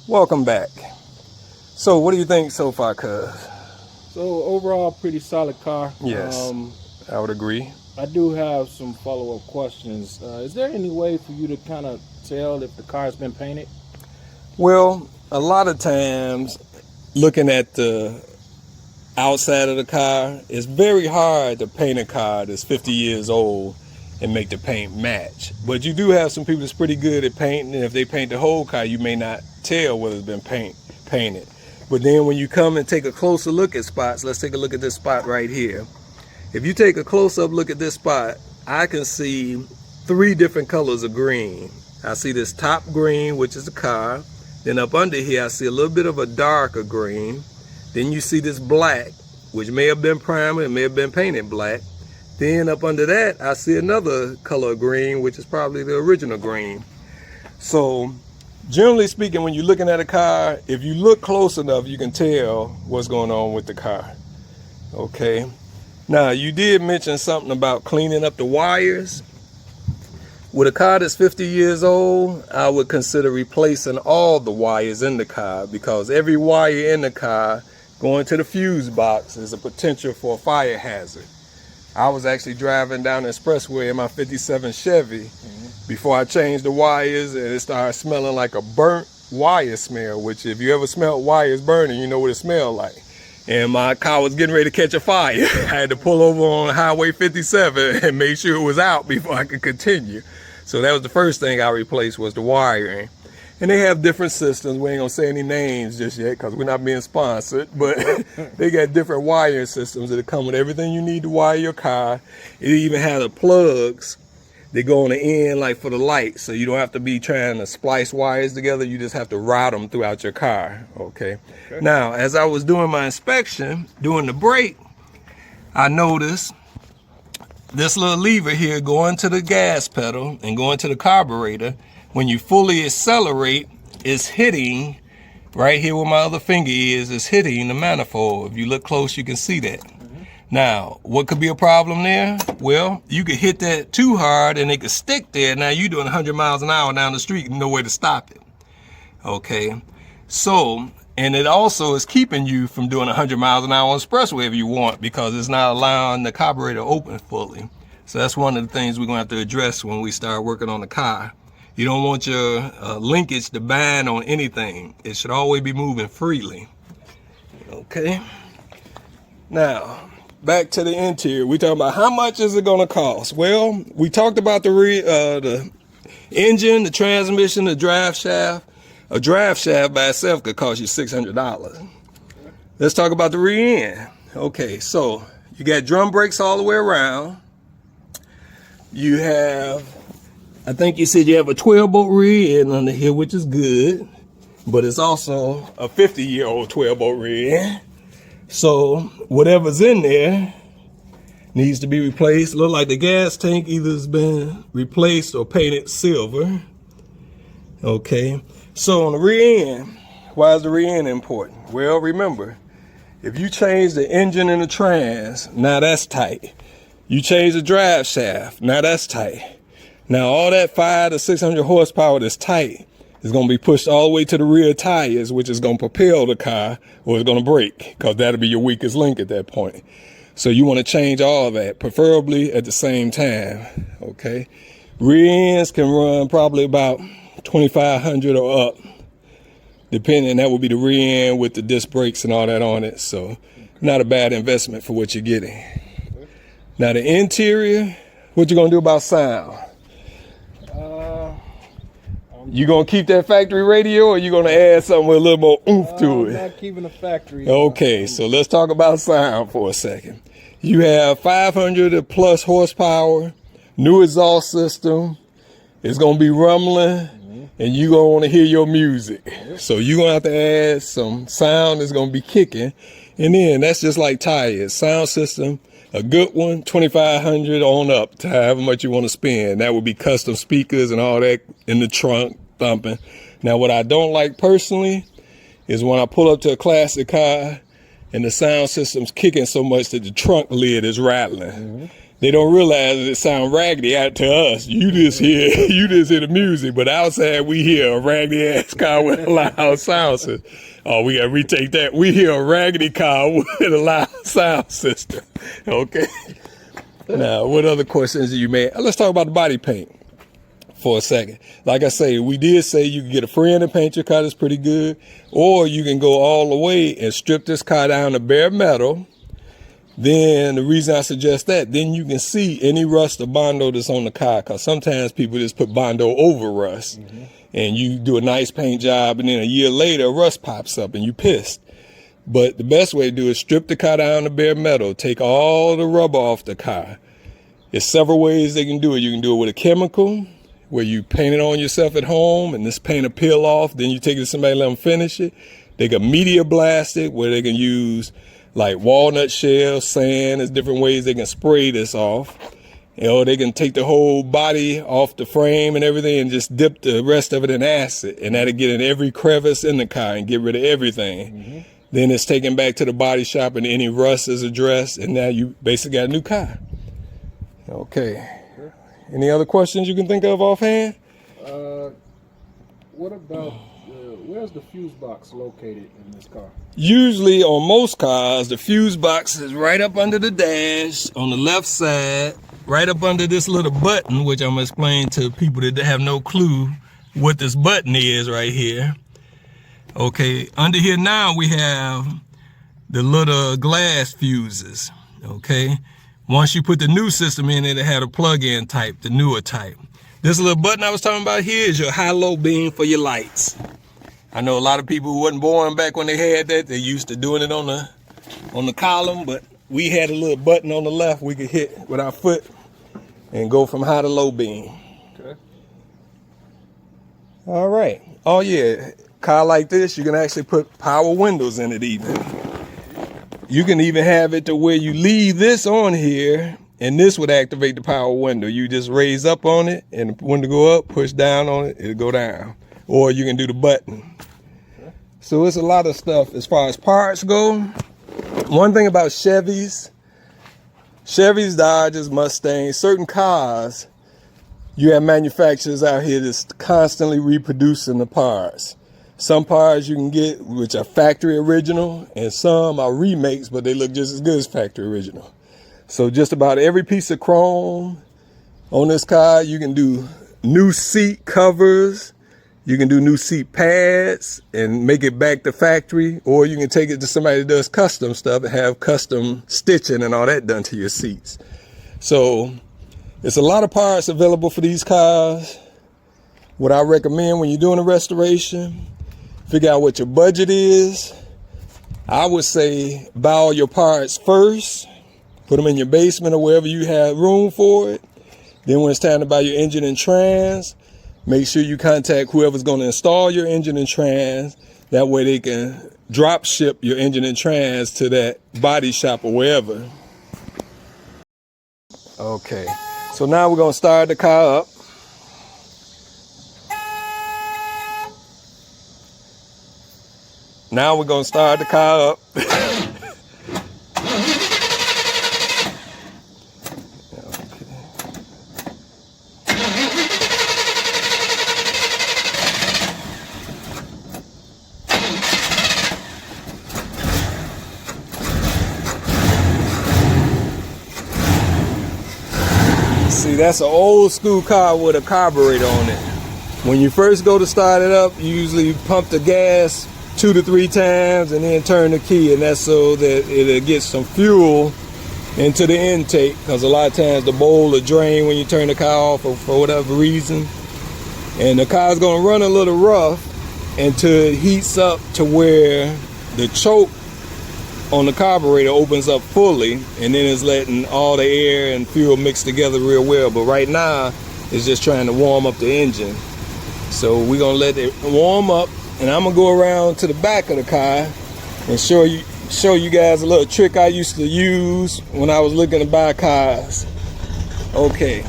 Welcome back. So what do you think so far, cuz? So overall, pretty solid car. Yes, I would agree. I do have some follow-up questions. Is there any way for you to kind of tell if the car has been painted? Well, a lot of times looking at the outside of the car, it's very hard to paint a car that's 50 years old and make the paint match. But you do have some people that's pretty good at painting, and if they paint the whole car, you may not tell whether it's been painted. But then when you come and take a closer look at spots, let's take a look at this spot right here. If you take a close-up look at this spot, I can see 3 different colors of green. I see this top green, which is the car. Then up under here, I see a little bit of a darker green. Then you see this black, which may have been primer, it may have been painted black. Then up under that, I see another color of green, which is probably the original green. So generally speaking, when you're looking at a car, if you look close enough, you can tell what's going on with the car. Okay. Now, you did mention something about cleaning up the wires. With a car that's 50 years old, I would consider replacing all the wires in the car, because every wire in the car going to the fuse box is a potential for a fire hazard. I was actually driving down the expressway in my 57 Chevy before I changed the wires, and it started smelling like a burnt wire smell, which if you ever smelled wires burning, you know what it smelled like. And my car was getting ready to catch a fire. I had to pull over on Highway 57 and make sure it was out before I could continue. So that was the first thing I replaced, was the wiring. And they have different systems. We ain't gonna say any names just yet because we're not being sponsored, but they got different wiring systems that come with everything you need to wire your car. It even has the plugs that go on the end, like for the light, so you don't have to be trying to splice wires together. You just have to route them throughout your car. Okay. Now, as I was doing my inspection, doing the brake, I noticed this little lever here going to the gas pedal and going to the carburetor. When you fully accelerate, it's hitting right here where my other finger is. It's hitting the manifold. If you look close, you can see that. Now, what could be a problem there? Well, you could hit that too hard and it could stick there. Now you're doing 100 miles an hour down the street and no way to stop it. Okay. So, and it also is keeping you from doing 100 miles an hour on the expressway if you want, because it's not allowing the carburetor to open fully. So that's one of the things we're going to have to address when we start working on the car. You don't want your linkage to bind on anything. It should always be moving freely. Okay. Now, back to the interior. We talking about how much is it going to cost? Well, we talked about the engine, the transmission, the drive shaft. A drive shaft by itself could cost you $600. Let's talk about the rear end. Okay, so you got drum brakes all the way around. You have, I think you said you have a 12-bolt rear end under here, which is good, but it's also a 50-year-old 12-bolt rear end. So whatever's in there needs to be replaced. Look like the gas tank either has been replaced or painted silver. Okay, so on the rear end, why is the rear end important? Well, remember, if you change the engine and the trans, now that's tight. You change the drive shaft, now that's tight. Now all that 500 to 600 horsepower that's tight is going to be pushed all the way to the rear tires, which is going to propel the car, or it's going to break, because that'll be your weakest link at that point. So you want to change all of that, preferably at the same time. Okay, rear ends can run probably about $2,500 or up, depending. That would be the rear end with the disc brakes and all that on it. So not a bad investment for what you're getting. Now the interior, what you gonna do about sound? You gonna keep that factory radio, or you gonna add something with a little more oomph to it? I'm not keeping the factory. Okay, so let's talk about sound for a second. You have 500 plus horsepower, new exhaust system. It's gonna be rumbling, and you're gonna want to hear your music. So you're gonna have to add some sound that's gonna be kicking. And then that's just like tires. Sound system, a good one, $2,500 on up to however much you want to spend. That would be custom speakers and all that in the trunk thumping. Now, what I don't like personally is when I pull up to a classic car and the sound system's kicking so much that the trunk lid is rattling. they don't realize it sound raggedy out to us. You just hear the music, but outside we hear a raggedy ass car with a loud sound system. Oh, we gotta retake that. We hear a raggedy car with a loud sound system. Okay. Now, what other questions do you make? Let's talk about the body paint for a second. Like I say, we did say you can get a friend to paint your car. That's pretty good. Or you can go all the way and strip this car down to bare metal. Then the reason I suggest that, then you can see any rust or Bondo that's on the car, because sometimes people just put Bondo over rust. And you do a nice paint job, and then a year later, rust pops up and you pissed. But the best way to do is strip the car down to bare metal, take all the rubber off the car. There's several ways they can do it. You can do it with a chemical, where you paint it on yourself at home, and this paint will peel off. Then you take it to somebody and let them finish it. They can media blast it, where they can use like walnut shell, sand. There's different ways they can spray this off. You know, they can take the whole body off the frame and everything and just dip the rest of it in acid, and that'll get in every crevice in the car and get rid of everything. Then it's taken back to the body shop and any rust is addressed, and now you basically got a new car. Okay. Any other questions you can think of offhand? What about, where's the fuse box located in this car? Usually on most cars, the fuse box is right up under the dash on the left side, right up under this little button, which I'm gonna explain to people that have no clue what this button is right here. Okay, under here now we have the little glass fuses, okay? Once you put the new system in, it had a plug-in type, the newer type. This little button I was talking about here is your high-low beam for your lights. I know a lot of people who wasn't born back when they had that, they used to doing it on the column, but we had a little button on the left we could hit with our foot and go from high to low beam. Okay. All right. Oh yeah, car like this, you can actually put power windows in it even. You can even have it to where you leave this on here and this would activate the power window. You just raise up on it and the window go up, push down on it, it'll go down. Or you can do the button. So it's a lot of stuff as far as parts go. One thing about Chevys, Dodges, Mustangs, certain cars, you have manufacturers out here that's constantly reproducing the parts. Some parts you can get which are factory original, and some are remakes, but they look just as good as factory original. So just about every piece of chrome on this car, you can do new seat covers, you can do new seat pads and make it back to factory, or you can take it to somebody that does custom stuff and have custom stitching and all that done to your seats. So it's a lot of parts available for these cars. What I recommend when you're doing a restoration, figure out what your budget is. I would say buy all your parts first, put them in your basement or wherever you have room for it. Then when it's time to buy your engine and trans, make sure you contact whoever's going to install your engine and trans. That way they can drop ship your engine and trans to that body shop or wherever. Okay, so now we're going to start the car up. Now we're going to start the car up. See, that's an old school car with a carburetor on it. When you first go to start it up, you usually pump the gas 2 to 3 times and then turn the key, and that's so that it'll get some fuel into the intake, because a lot of times the bowl will drain when you turn the car off for whatever reason. And the car's gonna run a little rough until it heats up to where the choke on the carburetor opens up fully, and then it's letting all the air and fuel mix together real well. But right now it's just trying to warm up the engine. So we're gonna let it warm up, and I'm gonna go around to the back of the car and show you guys a little trick I used to use when I was looking to buy cars. Okay,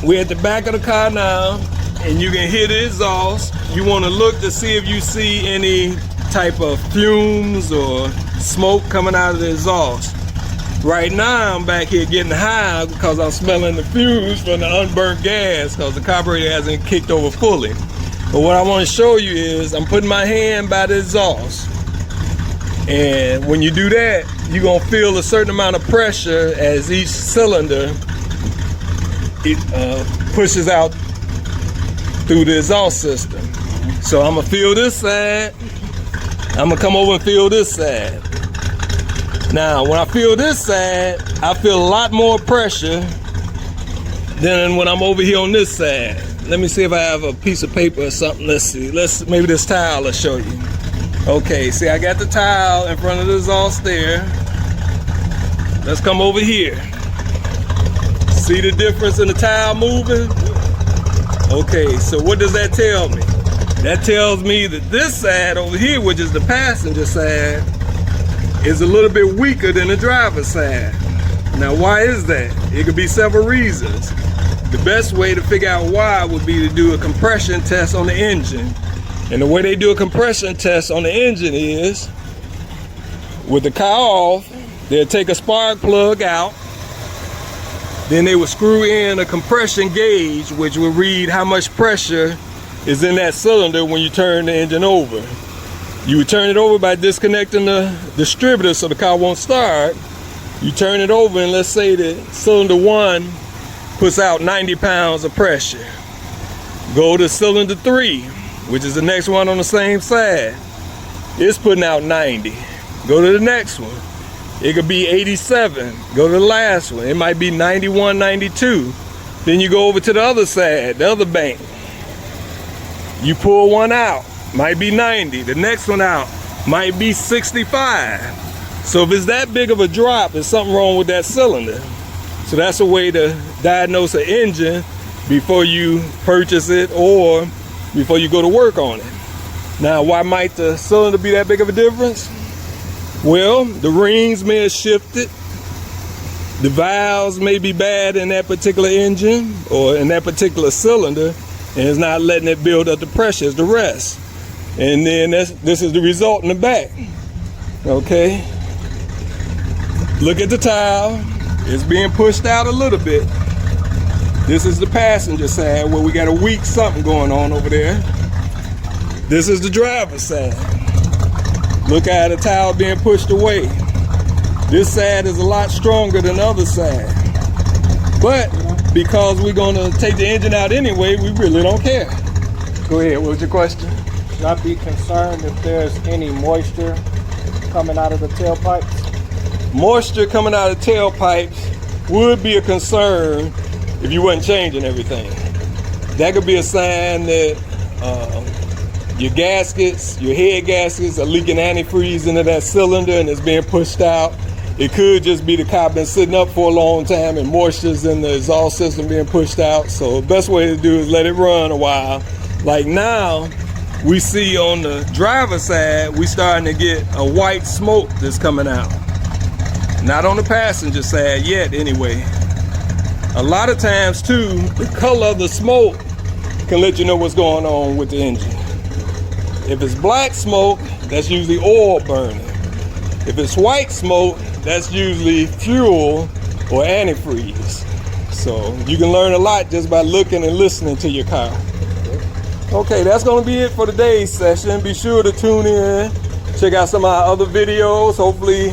we're at the back of the car now, and you can hear the exhaust. You want to look to see if you see any type of fumes or smoke coming out of the exhaust. Right now I'm back here getting high because I'm smelling the fumes from the unburnt gas because the carburetor hasn't kicked over fully. But what I want to show you is I'm putting my hand by the exhaust, and when you do that, you're going to feel a certain amount of pressure as each cylinder pushes out through the exhaust system. So I'm going to feel this side, I'm going to come over and feel this side. Now, when I feel this side, I feel a lot more pressure than when I'm over here on this side. Let me see if I have a piece of paper or something. Let's see. Maybe this towel will show you. Okay, see, I got the towel in front of the exhaust there. Let's come over here. See the difference in the towel moving? Okay, so what does that tell me? That tells me that this side over here, which is the passenger side, is a little bit weaker than the driver's side. Now, why is that? It could be several reasons. The best way to figure out why would be to do a compression test on the engine. And the way they do a compression test on the engine is, with the car off, they'll take a spark plug out, then they will screw in a compression gauge, which will read how much pressure is in that cylinder when you turn the engine over. You would turn it over by disconnecting the distributor so the car won't start. You turn it over, and let's say that cylinder 1 puts out 90 pounds of pressure. Go to cylinder 3, which is the next one on the same side. It's putting out 90. Go to the next one. It could be 87. Go to the last one. It might be 91, 92. Then you go over to the other side, the other bank. You pull one out. Might be 90. The next one out might be 65. So if it's that big of a drop, there's something wrong with that cylinder. So that's a way to diagnose an engine before you purchase it or before you go to work on it. Now, why might the cylinder be that big of a difference? Well, the rings may have shifted. The valves may be bad in that particular engine or in that particular cylinder, and it's not letting it build up the pressure as the rest. And then this is the result in the back. Okay, look at the towel. It's being pushed out a little bit. This is the passenger side where we got a weak something going on over there. This is the driver's side. Look at the towel being pushed away. This side is a lot stronger than the other side. But because we're gonna take the engine out anyway, we really don't care. Go ahead, what was your question? Should I be concerned if there's any moisture coming out of the tailpipes? Moisture coming out of tailpipes would be a concern if you wasn't changing everything. That could be a sign that your gaskets, your head gaskets are leaking antifreeze into that cylinder and it's being pushed out. It could just be the car been sitting up for a long time and moisture's in the exhaust system being pushed out. So the best way to do is let it run a while. Like now, we see on the driver's side, we starting to get a white smoke that's coming out. Not on the passenger side yet anyway. A lot of times too, the color of the smoke can let you know what's going on with the engine. If it's black smoke, that's usually oil burning. If it's white smoke, that's usually fuel or antifreeze. So you can learn a lot just by looking and listening to your car. Okay, that's going to be it for today's session. Be sure to tune in, check out some of our other videos. Hopefully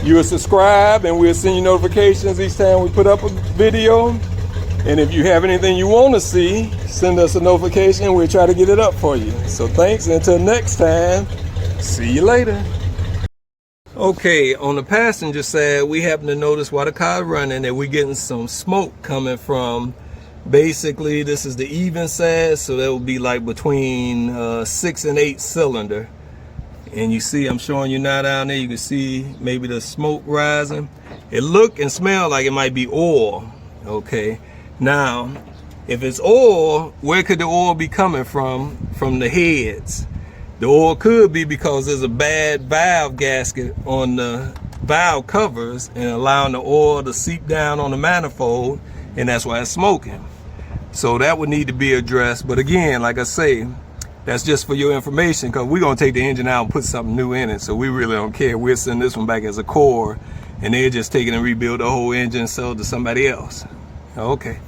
you will subscribe and we'll send you notifications each time we put up a video. And if you have anything you want to see, send us a notification and we'll try to get it up for you. So thanks, and until next time, see you later. Okay, on the passenger side, we happen to notice while the car's running that we're getting some smoke coming from, basically this is the even side, so that would be like between 6 and 8 cylinder. And you see, I'm showing you now down there, you can see maybe the smoke rising. It look and smell like it might be oil. Okay, now if it's oil, where could the oil be coming from? From the heads. The oil could be because there's a bad valve gasket on the valve covers and allowing the oil to seep down on the manifold, and that's why it's smoking. So that would need to be addressed. But again, like I say, that's just for your information, because we're going to take the engine out and put something new in it. So we really don't care. We'll send this one back as a core and they'll just take it and rebuild the whole engine and sell it to somebody else. Okay.